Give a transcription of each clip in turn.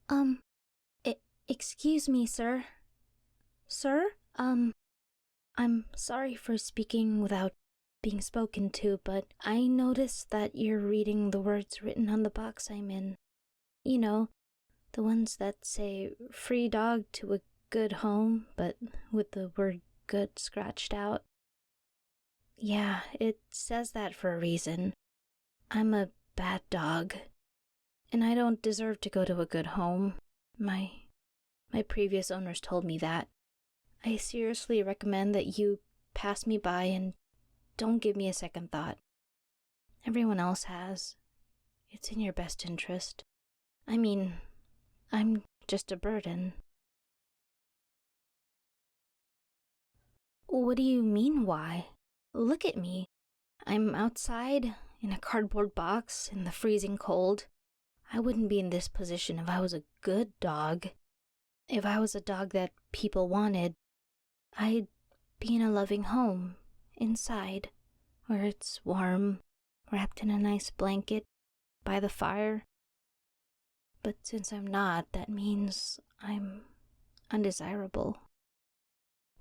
Um, excuse me, sir. Sir? I'm sorry for speaking without being spoken to, but I noticed that you're reading the words written on the box I'm in. You know, the ones that say free dog to a good home, but with the word good scratched out. Yeah, it says that for a reason. I'm a bad dog, and I don't deserve to go to a good home. My previous owners told me that. I seriously recommend that you pass me by and don't give me a second thought. Everyone else has. It's in your best interest. I mean, I'm just a burden. What do you mean, why? Look at me. I'm outside, in a cardboard box, in the freezing cold. I wouldn't be in this position if I was a good dog. If I was a dog that people wanted, I'd be in a loving home, inside, where it's warm, wrapped in a nice blanket, by the fire. But since I'm not, that means I'm undesirable.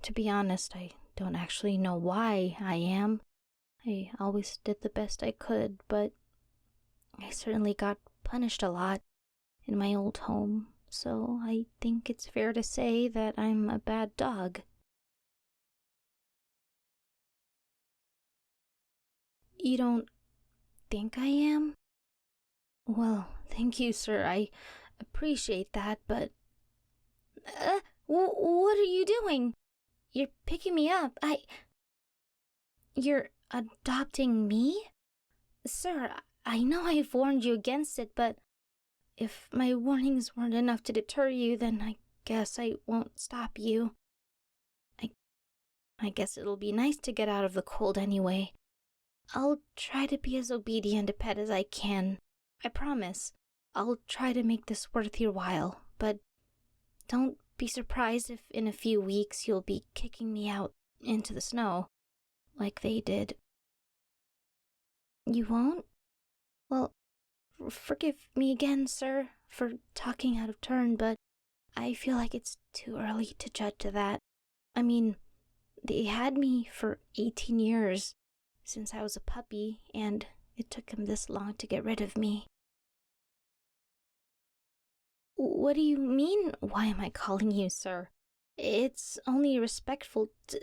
To be honest, I don't actually know why I am. I always did the best I could, but I certainly got punished a lot in my old home, so I think it's fair to say that I'm a bad dog. You don't think I am? Well, thank you, sir. I appreciate that, but... what are you doing? You're picking me up. You're adopting me? Sir, I know I've warned you against it, but if my warnings weren't enough to deter you, then I guess I won't stop you. I guess it'll be nice to get out of the cold anyway. I'll try to be as obedient a pet as I can. I promise. I'll try to make this worth your while, but don't be surprised if in a few weeks you'll be kicking me out into the snow, like they did. You won't? Well, forgive me again, sir, for talking out of turn, but I feel like it's too early to judge to that. I mean, they had me for 18 years, since I was a puppy, and it took them this long to get rid of me. What do you mean, why am I calling you sir? It's only respectful to...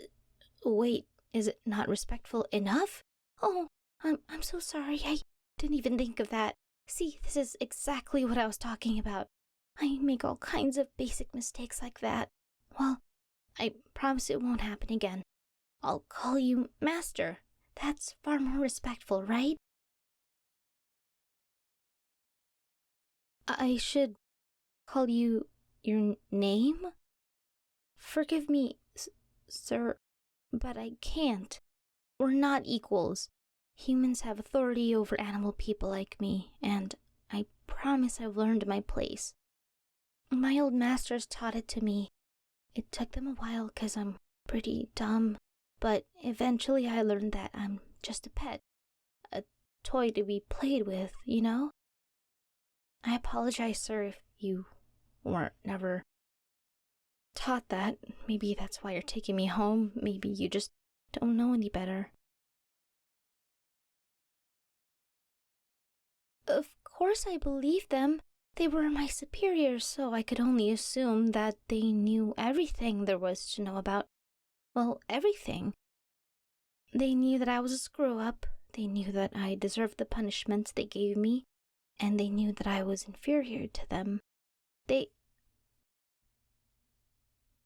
Wait, is it not respectful enough? Oh, I'm so sorry, I didn't even think of that. See, this is exactly what I was talking about. I make all kinds of basic mistakes like that. Well, I promise it won't happen again. I'll call you Master. That's far more respectful, right? I should call you your name? Forgive me, sir, but I can't. We're not equals. Humans have authority over animal people like me, and I promise I've learned my place. My old masters taught it to me. It took them a while 'cause I'm pretty dumb, but eventually I learned that I'm just a pet. A toy to be played with, you know? I apologize, sir, if you weren't never taught that. Maybe that's why you're taking me home. Maybe you just don't know any better. Of course I believed them. They were my superiors, so I could only assume that they knew everything there was to know about, well, everything. They knew that I was a screw-up, they knew that I deserved the punishments they gave me, and they knew that I was inferior to them.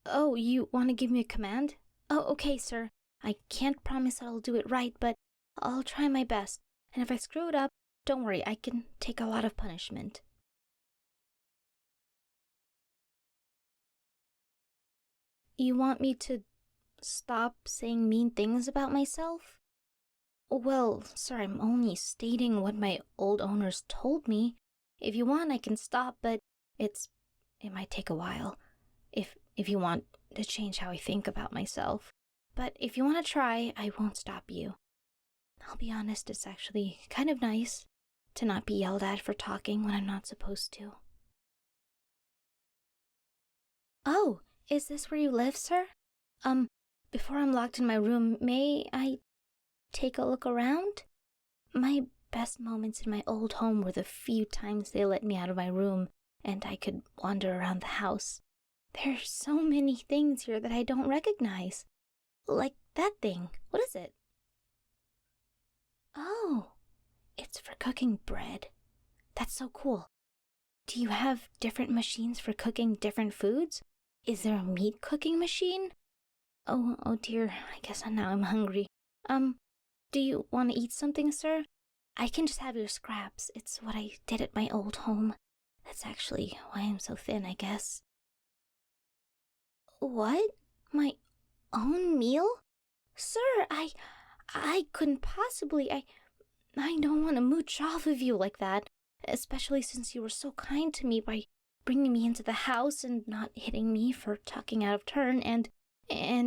Oh, you want to give me a command? Oh, okay, sir. I can't promise that I'll do it right, but I'll try my best, and if I screw it up, don't worry, I can take a lot of punishment. You want me to stop saying mean things about myself? Well, sir, I'm only stating what my old owners told me. If you want, I can stop, but it might take a while. If you want to change how I think about myself. But if you want to try, I won't stop you. I'll be honest, it's actually kind of nice to not be yelled at for talking when I'm not supposed to. Oh, is this where you live, sir? Before I'm locked in my room, may I take a look around? My best moments in my old home were the few times they let me out of my room and I could wander around the house. There's so many things here that I don't recognize. Like that thing. What is it? Oh, it's for cooking bread. That's so cool. Do you have different machines for cooking different foods? Is there a meat cooking machine? Oh dear, I guess now I'm hungry. Do you want to eat something, sir? I can just have your scraps. It's what I did at my old home. That's actually why I'm so thin, I guess. What? My own meal? Sir, I couldn't possibly. I don't want to mooch off of you like that, especially since you were so kind to me by bringing me into the house and not hitting me for talking out of turn and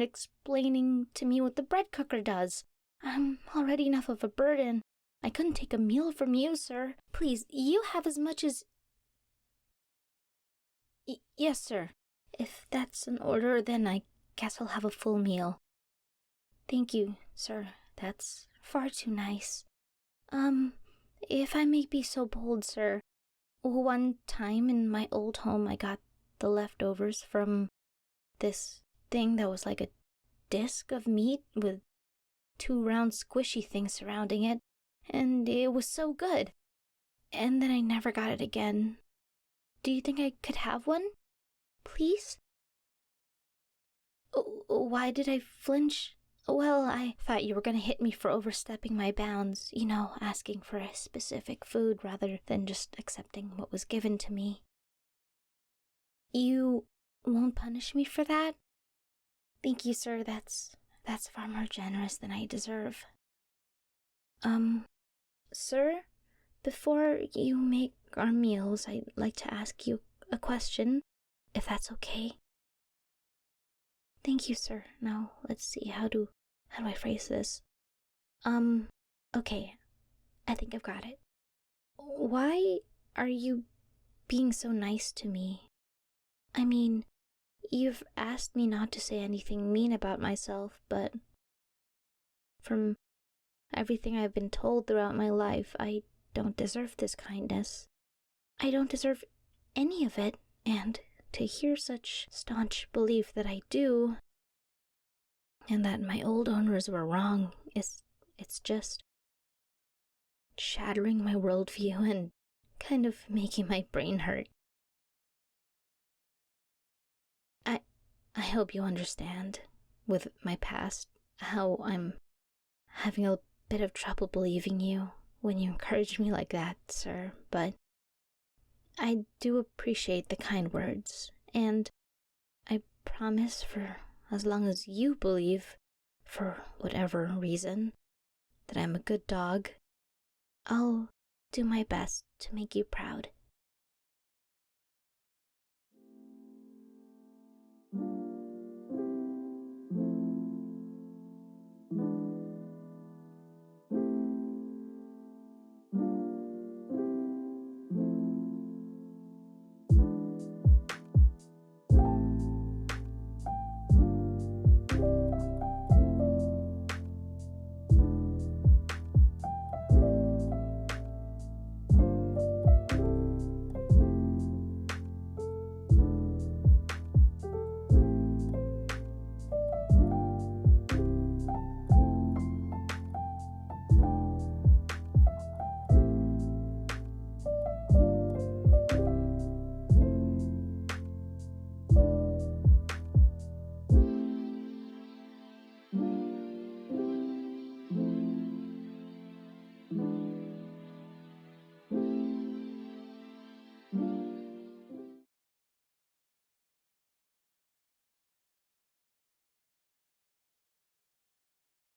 explaining to me what the bread cooker does. I'm already enough of a burden. I couldn't take a meal from you, sir. Please, you have as much as... Yes, sir. If that's an order, then I guess I'll have a full meal. Thank you, sir. That's far too nice. If I may be so bold, sir, one time in my old home I got the leftovers from this thing that was like a disc of meat with two round squishy things surrounding it, and it was so good. And then I never got it again. Do you think I could have one? Please? Why did I flinch? Well, I thought you were going to hit me for overstepping my bounds, asking for a specific food rather than just accepting what was given to me. You won't punish me for that? Thank you, sir. That's far more generous than I deserve. Sir, before you make our meals, I'd like to ask you a question, if that's okay. Thank you, sir. Now, let's see, how do I phrase this? Okay, I think I've got it. Why are you being so nice to me? I mean, you've asked me not to say anything mean about myself, but from everything I've been told throughout my life, I don't deserve this kindness. I don't deserve any of it, and to hear such staunch belief that I do, and that my old owners were wrong, it's just shattering my worldview and kind of making my brain hurt. I hope you understand, with my past, how I'm having a bit of trouble believing you when you encourage me like that, sir, but I do appreciate the kind words, and I promise for as long as you believe, for whatever reason, that I'm a good dog, I'll do my best to make you proud.